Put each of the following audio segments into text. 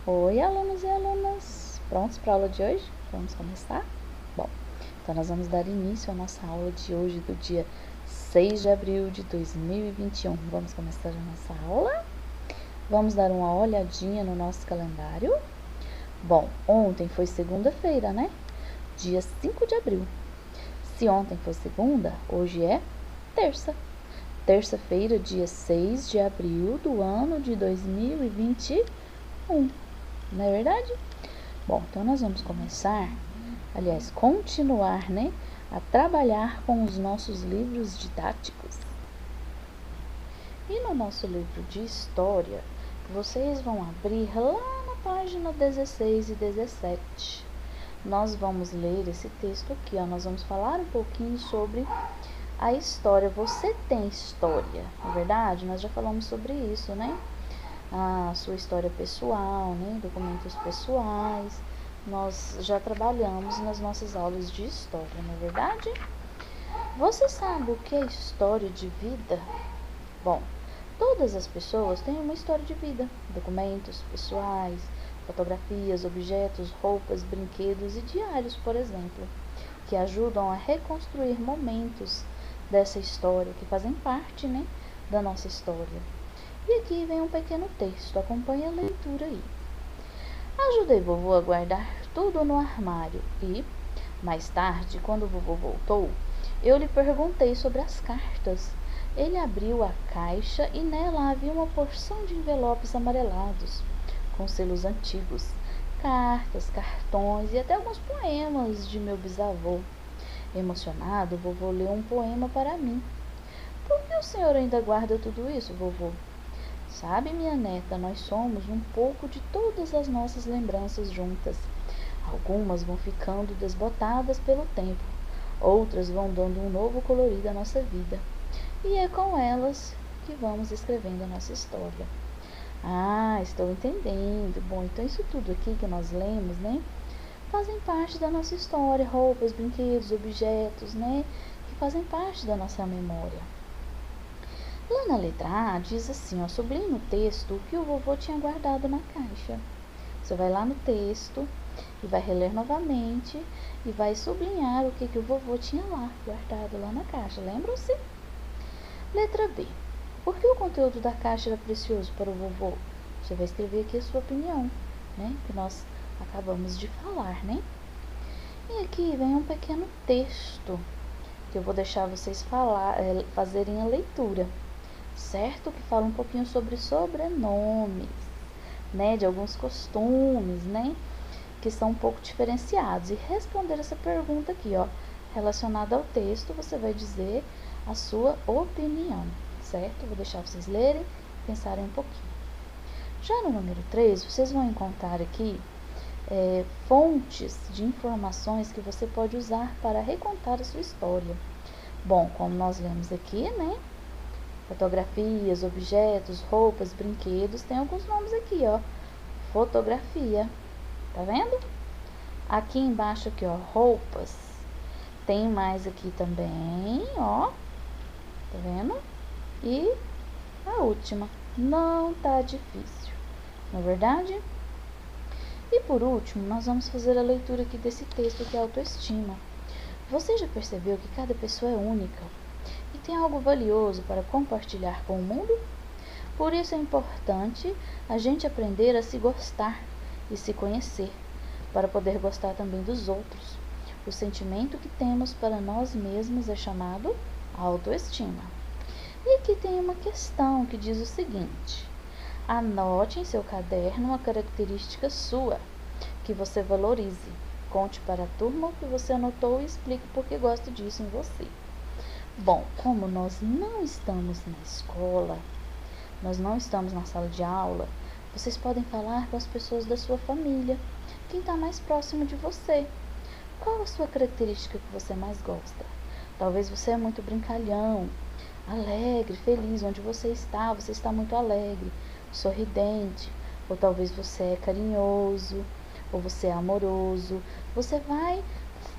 Oi, alunos e alunas, prontos para a aula de hoje? Vamos começar? Bom, então nós vamos dar início à nossa aula de hoje, do dia 6 de abril de 2021. Vamos começar a nossa aula? Vamos dar uma olhadinha no nosso calendário? Bom, ontem foi segunda-feira, né? Dia 5 de abril. Se ontem foi segunda, hoje é terça. Terça-feira, dia 6 de abril do ano de 2021. Não é verdade? Bom, então nós vamos continuar, né, a trabalhar com os nossos livros didáticos. E no nosso livro de história, vocês vão abrir lá na página 16 e 17. Nós vamos ler esse texto aqui, ó. Nós vamos falar um pouquinho sobre a história. Você tem história, não é verdade? Nós já falamos sobre isso, né? A sua história pessoal, né? Documentos pessoais. Nós já trabalhamos nas nossas aulas de história, não é verdade? Você sabe o que é história de vida? Bom, todas as pessoas têm uma história de vida. Documentos pessoais, fotografias, objetos, roupas, brinquedos e diários, por exemplo, que ajudam a reconstruir momentos dessa história, que fazem parte, né, da nossa história. E aqui vem um pequeno texto, acompanhe a leitura aí. Ajudei vovô a guardar tudo no armário e, mais tarde, quando vovô voltou, eu lhe perguntei sobre as cartas. Ele abriu a caixa e nela havia uma porção de envelopes amarelados, com selos antigos, cartas, cartões e até alguns poemas de meu bisavô. Emocionado, vovô leu um poema para mim. Por que o senhor ainda guarda tudo isso, vovô? Sabe, minha neta, nós somos um pouco de todas as nossas lembranças juntas. Algumas vão ficando desbotadas pelo tempo, outras vão dando um novo colorido à nossa vida. E é com elas que vamos escrevendo a nossa história. Ah, estou entendendo. Bom, então isso tudo aqui que nós lemos, né, fazem parte da nossa história, roupas, brinquedos, objetos, né, que fazem parte da nossa memória. Lá na letra A diz assim, ó, sublinhe no texto o que o vovô tinha guardado na caixa. Você vai lá no texto e vai reler novamente e vai sublinhar o que o vovô tinha lá, guardado lá na caixa. Lembram-se? Letra B. Por que o conteúdo da caixa era precioso para o vovô? Você vai escrever aqui a sua opinião, né? Que nós acabamos de falar, né? E aqui vem um pequeno texto que eu vou deixar vocês fazerem a leitura, certo? Que fala um pouquinho sobre sobrenomes, né? De alguns costumes, né? Que são um pouco diferenciados. E responder essa pergunta aqui, ó, relacionada ao texto, você vai dizer a sua opinião, certo? Vou deixar vocês lerem e pensarem um pouquinho. Já no número 3, vocês vão encontrar aqui fontes de informações que você pode usar para recontar a sua história. Bom, como nós lemos aqui, né? Fotografias, objetos, roupas, brinquedos, tem alguns nomes aqui, ó. Fotografia, tá vendo? Aqui embaixo aqui, ó, roupas. Tem mais aqui também, ó. Tá vendo? E a última, não tá difícil, não é verdade? E por último, nós vamos fazer a leitura aqui desse texto que é autoestima. Você já percebeu que cada pessoa é única e tem algo valioso para compartilhar com o mundo? Por isso é importante a gente aprender a se gostar e se conhecer, para poder gostar também dos outros. O sentimento que temos para nós mesmos é chamado autoestima. E aqui tem uma questão que diz o seguinte: anote em seu caderno uma característica sua que você valorize. Conte para a turma o que você anotou e explique por que gosta disso em você. Bom, como nós não estamos na escola, nós não estamos na sala de aula, vocês podem falar com as pessoas da sua família, quem está mais próximo de você. Qual a sua característica que você mais gosta? Talvez você é muito brincalhão, alegre, feliz. Onde você está muito alegre, sorridente. Ou talvez você é carinhoso, ou você é amoroso. Você vai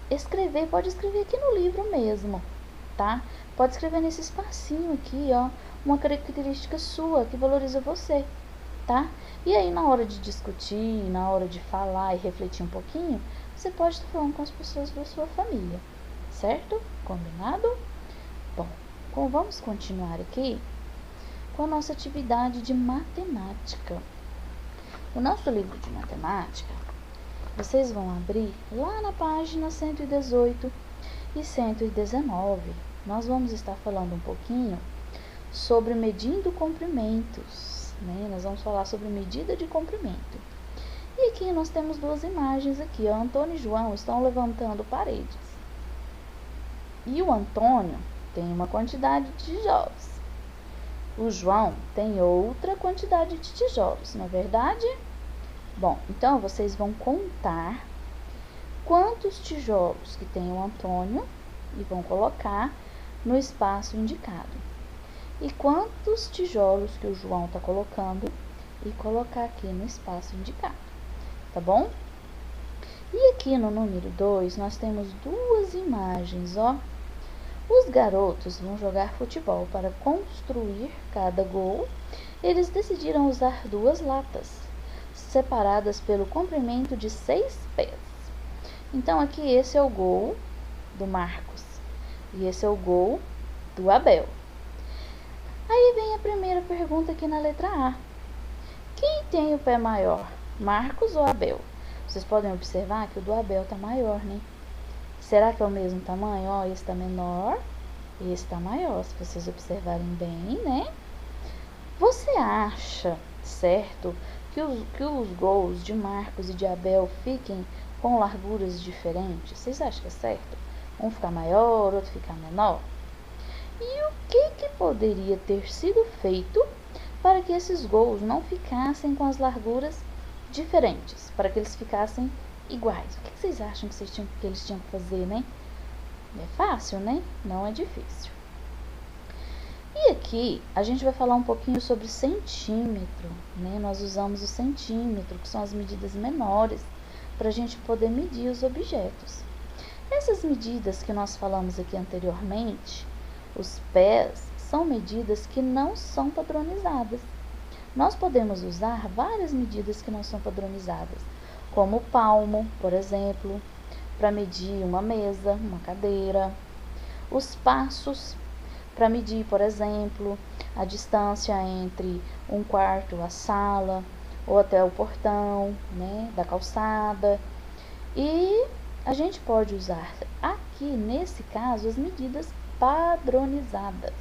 escrever, pode escrever aqui no livro mesmo, tá? Pode escrever nesse espacinho aqui, ó, uma característica sua que valoriza você. tá? E aí, na hora de discutir, na hora de falar e refletir um pouquinho, você pode estar falando com as pessoas da sua família, certo? Combinado? Bom, vamos continuar aqui com a nossa atividade de matemática. O nosso livro de matemática, vocês vão abrir lá na página 118 e 119. Nós vamos estar falando um pouquinho sobre medindo comprimentos, né? Nós vamos falar sobre medida de comprimento. E aqui nós temos duas imagens aqui, ó. Antônio e João estão levantando paredes. E o Antônio tem uma quantidade de tijolos. O João tem outra quantidade de tijolos, não é verdade? Bom, então vocês vão contar quantos tijolos que tem o Antônio e vão colocar no espaço indicado. E quantos tijolos que o João está colocando e colocar aqui no espaço indicado, tá bom? E aqui no número 2 nós temos duas imagens, ó. Os garotos vão jogar futebol. Para construir cada gol, eles decidiram usar duas latas, separadas pelo comprimento de 6 pés. Então, aqui esse é o gol do Marcos e esse é o gol do Abel. Aí vem a primeira pergunta aqui na letra A. Quem tem o pé maior, Marcos ou Abel? Vocês podem observar que o do Abel está maior, né? Será que é o mesmo tamanho? Ó, esse está menor e esse está maior, se vocês observarem bem, né? Você acha, certo, que os gols de Marcos e de Abel fiquem com larguras diferentes? Vocês acham que é certo? Um ficar maior, outro ficar menor? E o que poderia ter sido feito para que esses gols não ficassem com as larguras diferentes, para que eles ficassem iguais? O que vocês acham que eles tinham que fazer, né? É fácil, né? Não é difícil. E aqui a gente vai falar um pouquinho sobre centímetro, né? Nós usamos o centímetro, que são as medidas menores, para a gente poder medir os objetos. Essas medidas que nós falamos aqui anteriormente, os pés, são medidas que não são padronizadas. Nós podemos usar várias medidas que não são padronizadas, como o palmo, por exemplo, para medir uma mesa, uma cadeira. Os passos, para medir, por exemplo, a distância entre um quarto, a sala, ou até o portão, né, da calçada. E a gente pode usar aqui, nesse caso, as medidas padronizadas,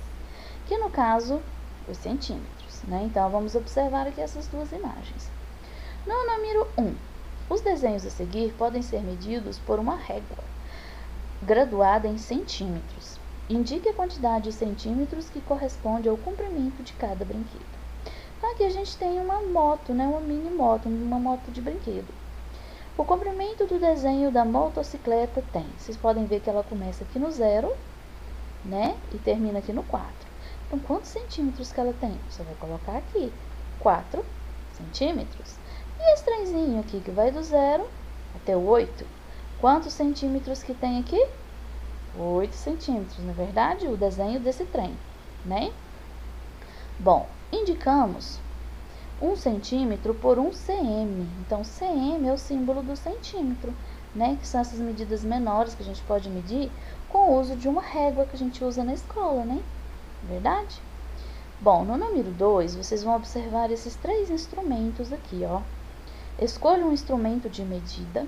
que no caso, os centímetros, né? Então, vamos observar aqui essas duas imagens. No número 1, os desenhos a seguir podem ser medidos por uma régua graduada em centímetros. Indique a quantidade de centímetros que corresponde ao comprimento de cada brinquedo. Então, aqui a gente tem uma moto, né? Uma mini moto, uma moto de brinquedo. O comprimento do desenho da motocicleta tem, vocês podem ver que ela começa aqui no 0, né? E termina aqui no 4. Então, quantos centímetros que ela tem? Você vai colocar aqui, 4 centímetros. E esse trenzinho aqui, que vai do 0 até o 8, quantos centímetros que tem aqui? 8 centímetros, na verdade, o desenho desse trem, né? Bom, indicamos 1 centímetro por 1 cm. Então, cm é o símbolo do centímetro, né? Que são essas medidas menores que a gente pode medir com o uso de uma régua que a gente usa na escola, né? Verdade? Bom, no número 2, vocês vão observar esses 3 instrumentos aqui, ó. Escolha um instrumento de medida: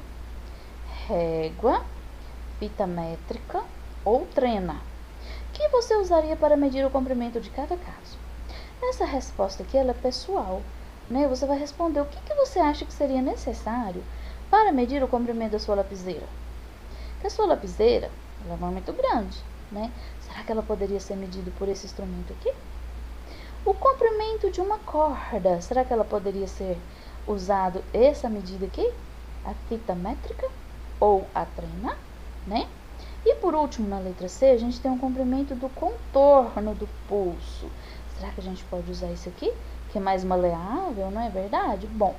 régua, fita métrica ou trena. Que você usaria para medir o comprimento de cada caso? Essa resposta aqui, ela é pessoal, né? Você vai responder o que você acha que seria necessário para medir o comprimento da sua lapiseira. Porque a sua lapiseira, ela não é muito grande, né? Será que ela poderia ser medida por esse instrumento aqui? O comprimento de uma corda, será que ela poderia ser usado essa medida aqui? A fita métrica ou a trena, né? E por último, na letra C, a gente tem um comprimento do contorno do pulso. Será que a gente pode usar isso aqui? Que é mais maleável, não é verdade? Bom,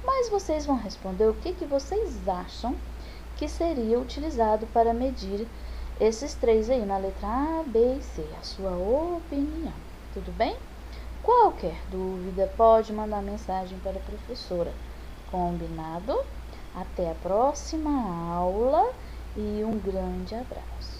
mas vocês vão responder o que vocês acham que seria utilizado para medir esses 3 aí, na letra A, B e C. A sua opinião, tudo bem? Qualquer dúvida pode mandar mensagem para a professora. Combinado? Até a próxima aula e um grande abraço.